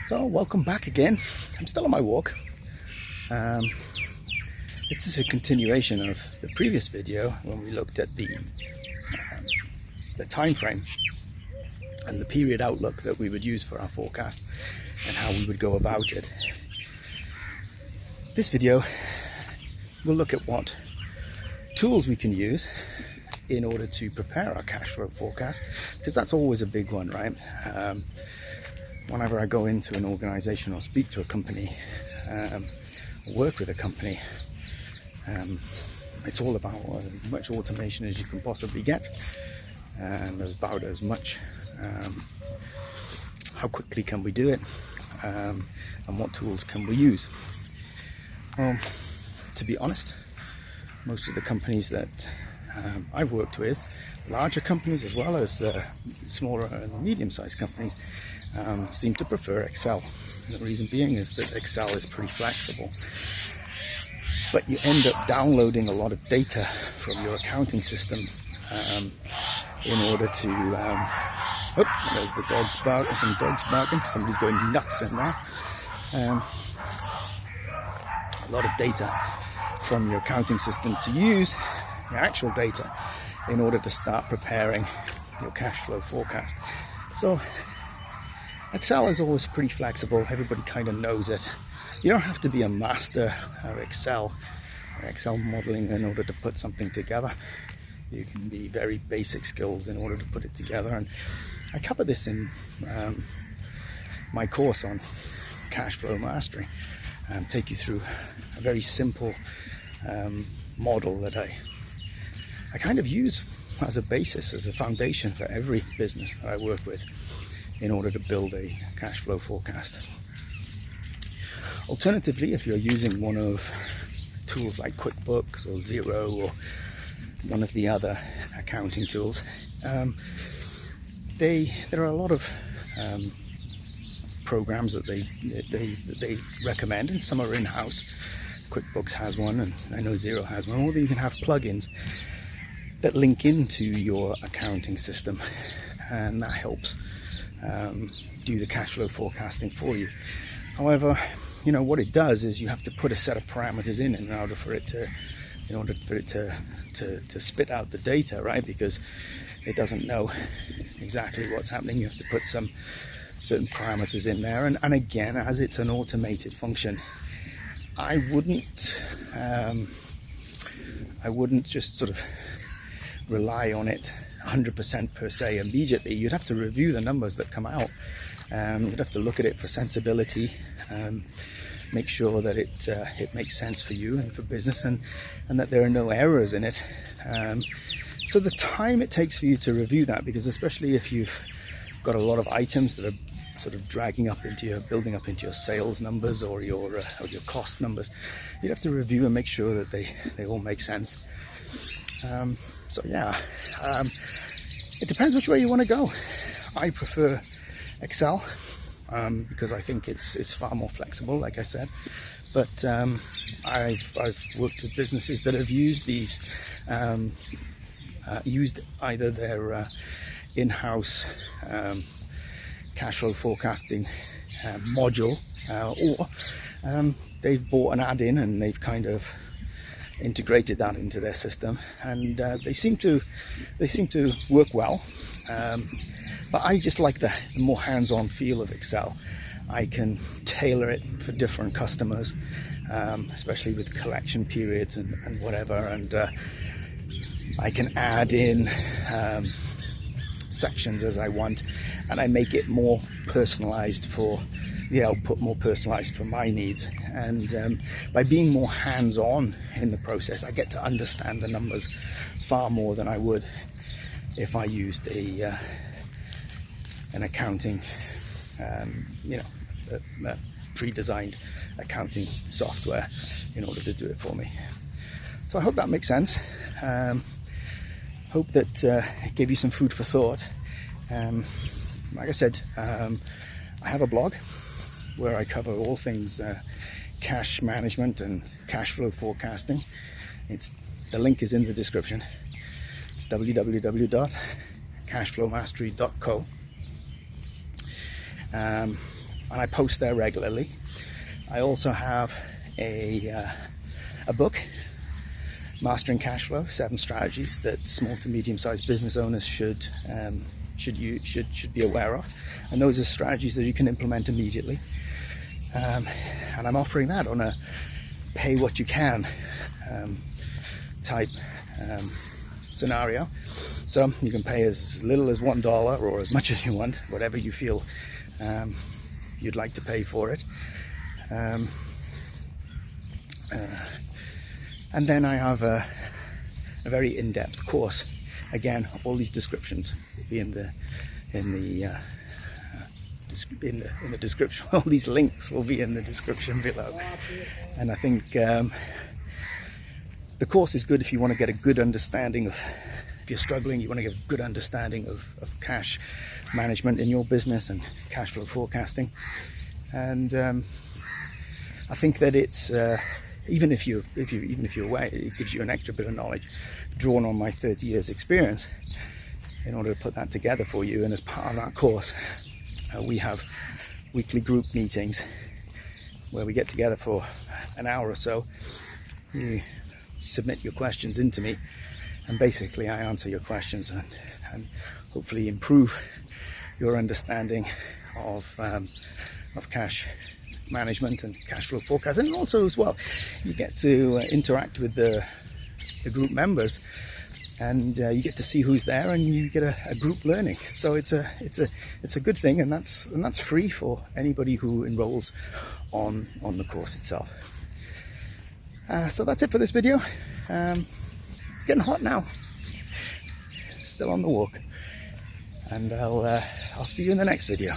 So welcome back again. I'm still on my walk. This is a continuation of the previous video when we looked at the time frame and the period outlook that we would use for our forecast and how we would go about it. This video will look at what tools we can use in order to prepare our cash flow forecast, because that's always a big one, right? Whenever I go into an organization or speak to a company, work with a company, it's all about as much automation as you can possibly get, and about as much how quickly can we do it, and what tools can we use. To be honest, most of the companies that I've worked with, larger companies as well as the smaller and medium-sized companies, seem to prefer Excel. And the reason being is that Excel is pretty flexible, but you end up downloading a lot of data from your accounting system in order to there's the dogs barking. Somebody's going nuts in there. A lot of data from your accounting system to use your actual data in order to start preparing your cash flow forecast. So Excel is always pretty flexible. Everybody kind of knows it. You don't have to be a master of Excel modeling in order to put something together. You can be very basic skills in order to put it together, and I cover this in my course on cash flow mastery, and take you through a very simple model that I kind of use as a basis, as a foundation for every business that I work with in order to build a cash flow forecast. Alternatively, if you're using one of tools like QuickBooks or Xero or one of the other accounting tools, there are a lot of programs that they recommend, and some are in-house. QuickBooks has one, and I know Xero has one. Or you can have plugins that link into your accounting system, and that helps do the cash flow forecasting for you. However, you know what it does is you have to put a set of parameters in order for it to spit out the data, right? Because it doesn't know exactly what's happening. You have to put some certain parameters in there, and again, as it's an automated function, I wouldn't just sort of rely on it 100% per se immediately. You'd have to review the numbers that come out. You'd have to look at it for sensibility, make sure that it makes sense for you and for business, and that there are no errors in it. So the time it takes for you to review that, because especially if you've got a lot of items that are sort of building up into your sales numbers or your cost numbers, you'd have to review and make sure that they all make sense. So yeah, it depends which way you want to go. I prefer Excel because I think it's far more flexible, like I said. But I've worked with businesses that have used these, used either their in-house cash flow forecasting module, or they've bought an add-in and they've kind of integrated that into their system, and they seem to work well. But I just like the more hands-on feel of Excel. I can tailor it for different customers, especially with collection periods and whatever, and I can add in sections as I want, and I make it more personalized for the output, more personalized for my needs. And by being more hands-on in the process, I get to understand the numbers far more than I would if I used an accounting, a pre-designed accounting software in order to do it for me. So I hope that makes sense. Hope that it gave you some food for thought. Like I said, I have a blog where I cover all things cash management and cash flow forecasting. The link is in the description. It's www.cashflowmastery.co. and I post there regularly. I also have a book, Mastering Cashflow: 7 Strategies that small to medium-sized business owners should be aware of, and those are strategies that you can implement immediately. And I'm offering that on a pay what you can type scenario. So you can pay as little as $1 or as much as you want, whatever you feel you'd like to pay for it. And then I have a very in-depth course. Again, all these descriptions will be in the description. All these links will be in the description below. And I think the course is good if you want to get a good understanding of, if you're struggling, you want to get a good understanding of cash management in your business and cash flow forecasting. And I think that it's even if you're away, it gives you an extra bit of knowledge drawn on my 30 years experience in order to put that together for you. And as part of that course, we have weekly group meetings where we get together for an hour or so. You submit your questions into me, and basically I answer your questions and hopefully improve your understanding of cash management and cash flow forecasting. And also as well, you get to interact with the group members, and you get to see who's there, and you get a group learning. So it's a good thing, and that's free for anybody who enrolls on the course itself. So that's it for this video. It's getting hot now. Still on the walk, and I'll see you in the next video.